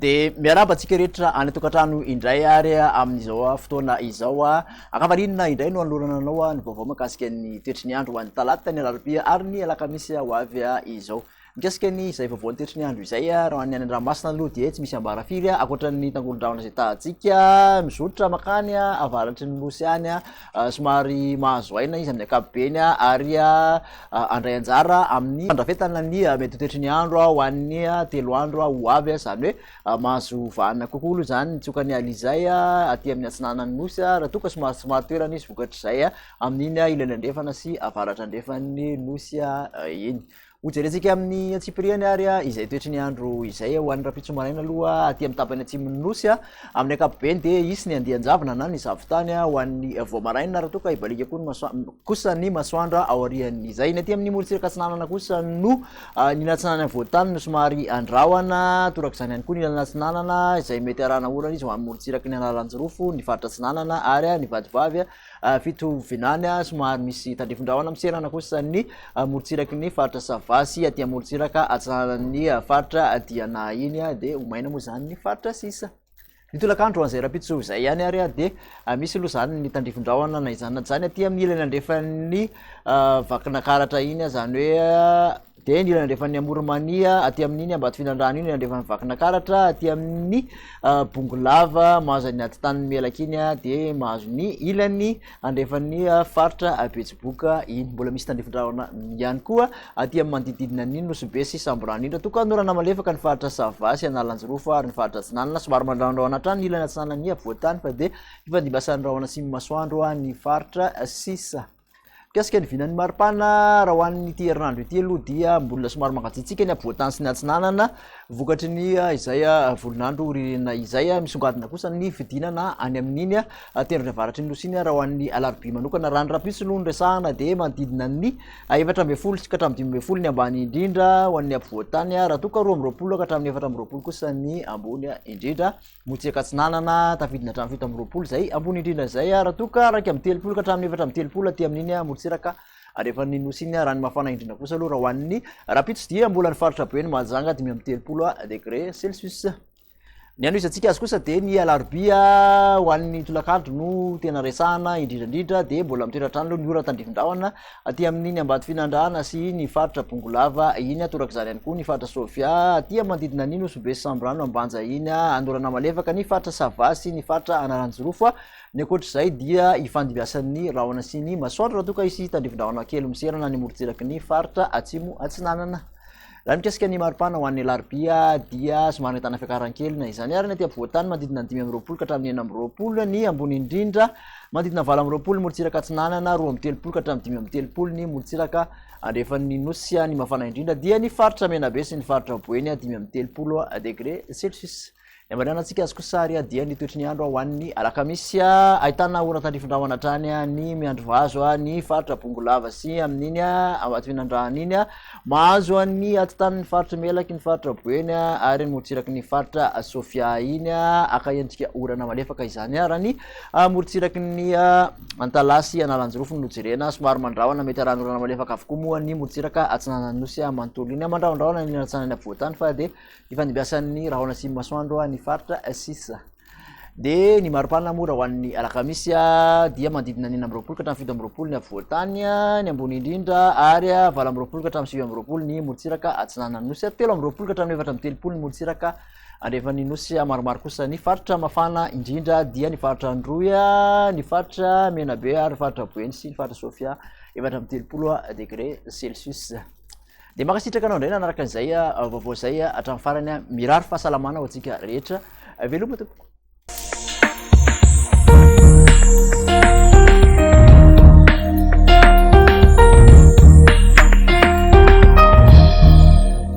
De miaraba antsika rehetra any tokantrano indray ary amin'izao fotoana izao akavarina indray no anolorana anao ny vaovao mahakasika ny toetry ny andro ho an'ny talata ny alarobia ary ny alakamisy ho avy izao. Mikasika ny izay vaovao ny toetry ny andro izay raha any an-dranomasina aloha dia tsy misy ambara firy ankoatran'ny tangolon-drahona izay tahantsika mizotra makany avaratry ny nosy any somary mahazo aina izy amin'ny ankapobeny ary andray anjara amin'ny fandrafetana ny mety toetry ny andro ho an'ny telo andro ho avy zany hoe mahazo vanina kokoa aloha zany nitsokany alizay aty amin'ny atsinanany nosy raha toka somary toerana izy vokatr'izay amin'iny ilany andrefana sy avaratra andrefan'ny nosy iny. Ujeretsika amin'ny atsipiriany ary izay toetry ny andro izay ho an'ny rapitso maraina aloha aty amin'ny tapany atsimon'ny nosy amin'ny ankapobeny dia isy ny andian-javona na ny zavotany ho an'ny voamaraina raha toka ibalika kosa ny masoandro ao arian'izay. Ny aty amin'ny morotsiraka atsinanana kosa no ny natsinanany voatany no somary andrahoana torak'izany ihany koa ny ilana atsinanana izay mety arahana orana izy ho amin'ny morotsiraka ny analanjirofo ny faritra atsinanana ary ny vadivavy fitovinany somary misy tandrifin-drahona miserana kosa ny morotsiraky ny faritra Savasy aty morotsiraka atsinanan'ny faritra Diana iny de omaina moa zany ny faritra sisa. Ny tolakandro an'izay rapitso izay ihany ary de misy aloha zany ny tandrifin-drahona na izany na zany aty amin'ny ilany andrefan'ny vakina karatra iny zany hoe de ny ilany andrefan'ny Amoromania aty amin'iny Ambatofilandrano iny andrefan'ny vakina karatra aty amin'ny Bongolava mahazo ny atitan'ny Melaky iny de mahazo ny ilany andrefan'ny faritra Betsiboka iny. Mbola misy tandrifin-drahona ihany koa aty amin'ny manodididina ny Nosy sy Samborano indra toka norana malefaka ny faritra Savasy Analanjirofo ary ny faritra Atsinanana somary mandrahondrahona hatrany ny ilany atsinanany voatany fa de ifandimbasan'ny rahona sy masoandro ny faritra sisa. Mikasika ny vinan'ny maripana raha ho an'ny ity herinandro ity aloha dia mbola somary mangatsiatsika ny avoatany sy ny atsinanana vokatry ny izay volonandro ririna izay misongadina kosa ny fidinana any amin'iny tendrony avaratry ny nosy iny raha ho an'ny alarobia manokana raha ny rapitso no resahana de manodidina ny 4 sy ka 5 ny ambany indrindra ho an'ny avoatany raha toka 12 ka hatramin'ny 14 kosa ny ambony indrindra motsiraka atsinanana tafidina hatramin'ny 17 zay ambony indrindra zay raha toka 3 ka hatramin'ny 13 aty amin'iny siraka arefan'ny nosy iny raha ny mafana indrindra kosa aloha raha ho an'ny rapitso dia mbola ny faritra be ny mahazanga 13 degré Celsius. Ny anoisantsika azy kosa de ny alarobia ho an'ny tolakandro no tena resahana indrindrandrindra de mbola mitoetratrano aloha ny ora tandrifin-drahona aty amin'iny Ambatofilandrano sy ny faritra Bongolava iny torak'izany ihany koa ny faritra Sofia aty manodidina ny Nosy sy Samborano ambanja iny andorana malefaka ny faritra Savasy ny faritra Analanjirofo. Ny ankoatr'izay dia ifandimbiasan'ny rahona sy ny masoandro raha toka isy tandrifin-drahona kely miserana ny morotsiraky ny faritra atsimo atsinanana. Raha mikasika ny maripana ho an'ny alarobia dia somary ahitana fiakaran-kely na izany ary ny aty avoatany manodidina 5 ka hatramin'ny 9 ny ambony indrindra manodidina 20 morotsiraka atsinanana 13 ka hatramin'ny 5 ny morotsiraka andrefan'ny nosy ny mafana indrindra dia ny faritra Menabe sy ny faritra Boeny 13 degré Celsius. Marianantsika azy kosa ary dia ny toetry ny andro ho an'ny alakamisy ahitana ora tandrifin-drahona hatrany ny miandro vazo ny faritra Bongolava sy amin'iny Ambatofilandrano iny mahazo ny atitan'ny faritra Melaky ny faritra Boeny ary ny morotsiraky ny faritra Sofia iny akaendrika orana malefaka izany raha ny morotsiraky ny Antalasy Analanjirofo no jerena somary mandrahona mety arahana orana malefaka avokoa moa ny morotsiraka atsinanany nosy manontolo iny mandrahondrahona ny atsinanany avoatany fa de ifandimbiasan'ny rahona sy masoandro ny faritra sisa. De ny maripana moa raha ho an'ny alakamisy dia manodidina 9 ka hatramin'ny 17 ny avoatany ny ambony indrindra ary 18 ka hatramin'ny 19 ny morotsiraka atsinanany nosy 13 ka hatramin'ny 13 ny morotsiraka andrefan'ny nosy maromaro kosa ny faritra mafana indrindra dia ny faritra Androya ny faritra Menabe ary ny faritra Boeny sy ny faritra Sofia 13 degré Celsius. De makasitraka anao indray nanaraka an'izay vaovao zay hatramin'ny farany mirary fahasalamana ho antsika rehetra veloma tompoko.